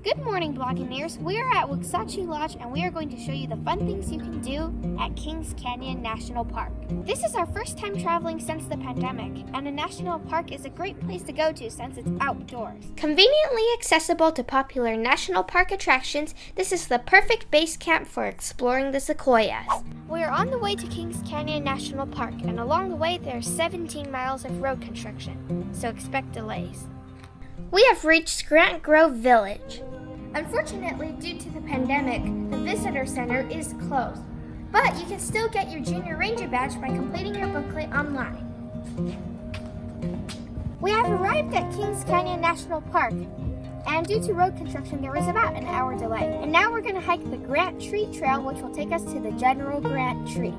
Good morning, Blogineers. We are at Wuksachi Lodge and we are going to show you the fun things you can do at Kings Canyon National Park. This is our first time traveling since the pandemic, and a national park is a great place to go to since it's outdoors. Conveniently accessible to popular national park attractions, this is the perfect base camp for exploring the sequoias. We are on the way to Kings Canyon National Park, and along the way there are 17 miles of road construction, so expect delays. We have reached Grant Grove Village. Unfortunately, due to the pandemic, the visitor center is closed, but you can still get your junior ranger badge by completing your booklet online. We have arrived at Kings Canyon National Park, and due to road construction, there was about an hour delay. And now we're going to hike the Grant Tree Trail, which will take us to the General Grant Tree.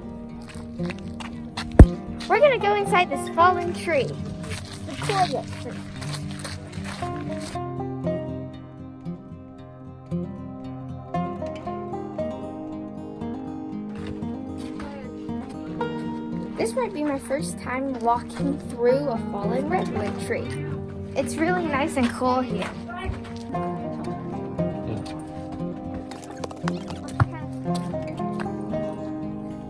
We're going to go inside this fallen tree, the Sequoia tree. This might be my first time walking through a fallen redwood tree. It's really nice and cool here.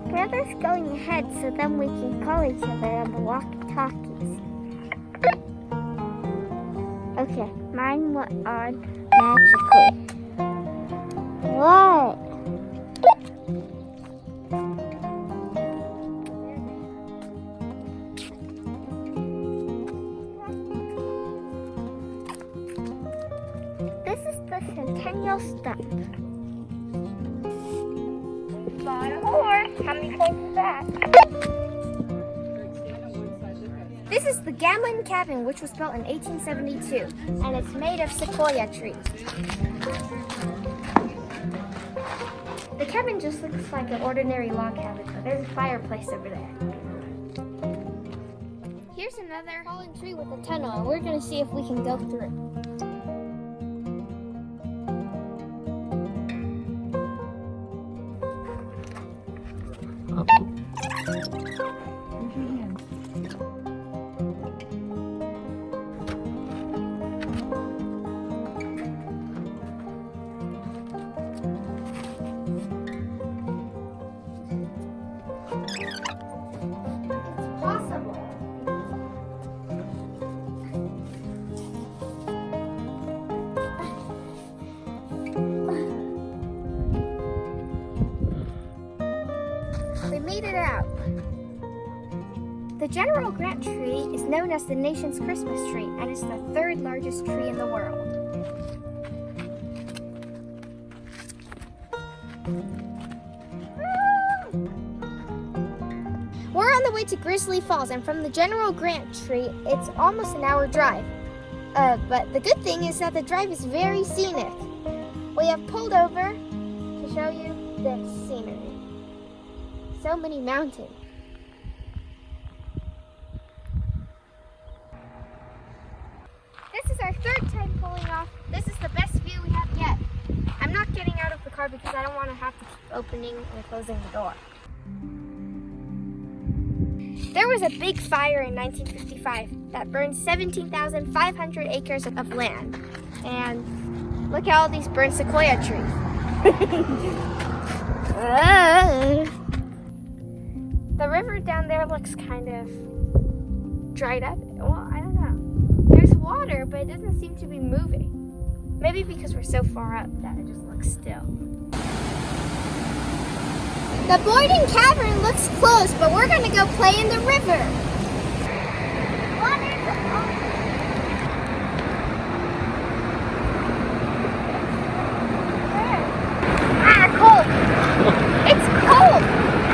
Brother's going ahead so then we can call each other on the walkie-talkies. Okay, mine went on magically. What? This is the Centennial Stump. We bought a horse. How many horses is that? This is the Gamlin Cabin, which was built in 1872, and it's made of sequoia trees. The cabin just looks like an ordinary log cabin, but there's a fireplace over there. Here's another fallen tree with a tunnel, and we're going to see if we can go through. We made it out. The General Grant tree is known as the nation's Christmas tree, and it's the third largest tree in the world. We're on the way to Grizzly Falls, and from the General Grant tree, it's almost an hour drive. But the good thing is that the drive is very scenic. We have pulled over to show you this scenery. So many mountains. This is our third time pulling off. This is the best view we have yet. I'm not getting out of the car because I don't want to have to keep opening and closing the door. There was a big fire in 1955 that burned 17,500 acres of land. And look at all these burned sequoia trees. The river down there looks kind of dried up. Well, I don't know. There's water, but it doesn't seem to be moving. Maybe because we're so far up that it just looks still. The boarding cavern looks closed, but we're going to go play in the river. Cold. It's cold.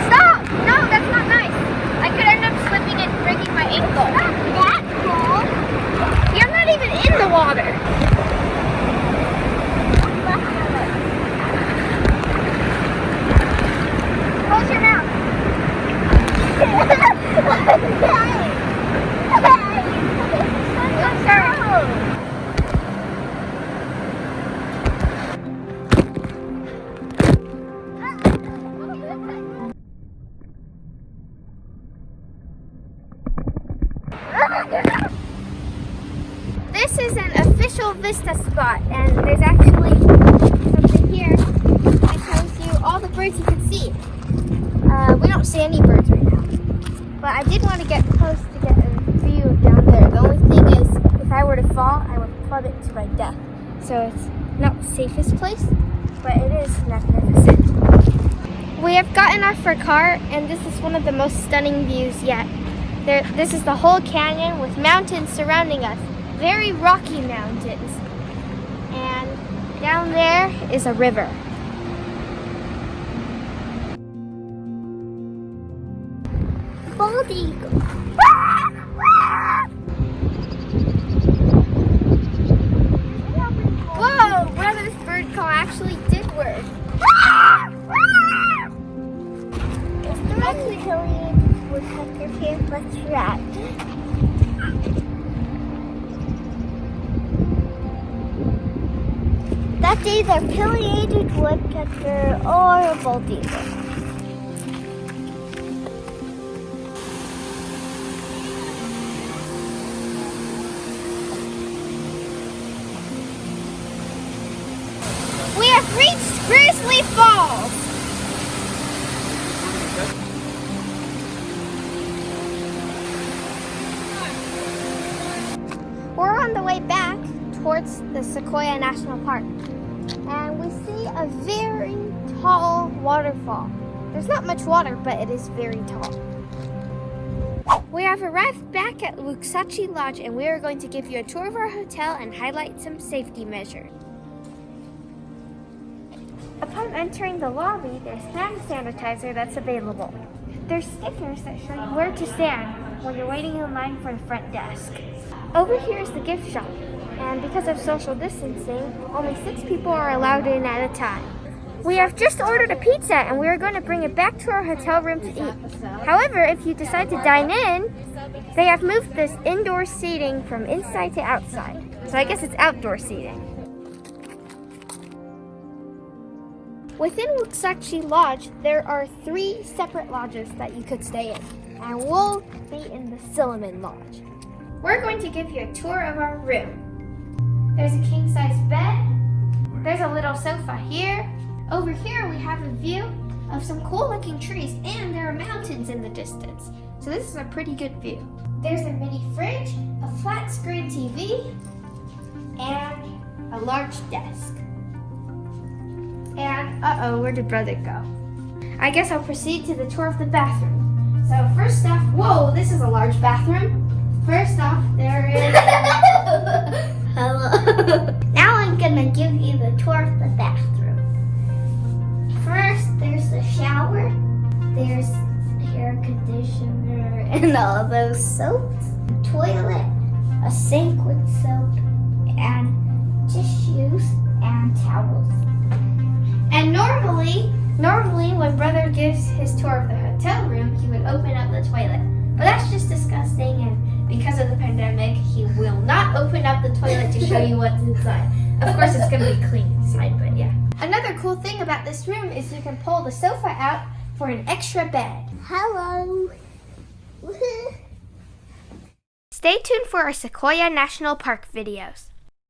Stop. No, that's not nice. I could end up slipping and breaking my ankle. It's not that cold. You're not even in the water. Close your mouth. I'm sorry. This is an official vista spot, and there's actually so it's not the safest place, but it is magnificent. We have gotten off our car, and this is one of the most stunning views yet. This is the whole canyon with mountains surrounding us, very rocky mountains. And down there is a river. Bald eagle. Whoa, brother's bird call actually did work. It's directly killing woodpecker here. Let's try. That's either pileated woodpecker or a bald eagle. We have reached Grizzly Falls. We're on the way back towards the Sequoia National Park, and we see a very tall waterfall. There's not much water, but it is very tall. We have arrived back at Wuksachi Lodge, and we are going to give you a tour of our hotel and highlight some safety measures. Upon entering the lobby, there's hand sanitizer that's available. There's stickers that show you where to stand when you're waiting in line for the front desk. Over here is the gift shop, and because of social distancing, only 6 people are allowed in at a time. We have just ordered a pizza, and we are going to bring it back to our hotel room to eat. However, if you decide to dine in, they have moved this indoor seating from inside to outside. So I guess it's outdoor seating. Within Wuksachi Lodge, there are 3 separate lodges that you could stay in, and we'll be in the Cinnamon Lodge. We're going to give you a tour of our room. There's a king-size bed, there's a little sofa here. Over here we have a view of some cool-looking trees, and there are mountains in the distance. So this is a pretty good view. There's a mini fridge, a flat-screen TV, and a large desk. And, where did brother go? I guess I'll proceed to the tour of the bathroom. So first off, whoa, this is a large bathroom. First off, there is... Hello. Now I'm gonna give you the tour of the bathroom. First, there's the shower. There's hair conditioner and all those soaps. A toilet, a sink with soap, and tissues and towels. And normally when brother gives his tour of the hotel room, he would open up the toilet. But that's just disgusting, and because of the pandemic, he will not open up the toilet to show you what's inside. Of course, it's going to be clean inside, but yeah. Another cool thing about this room is you can pull the sofa out for an extra bed. Hello. Stay tuned for our Sequoia National Park videos.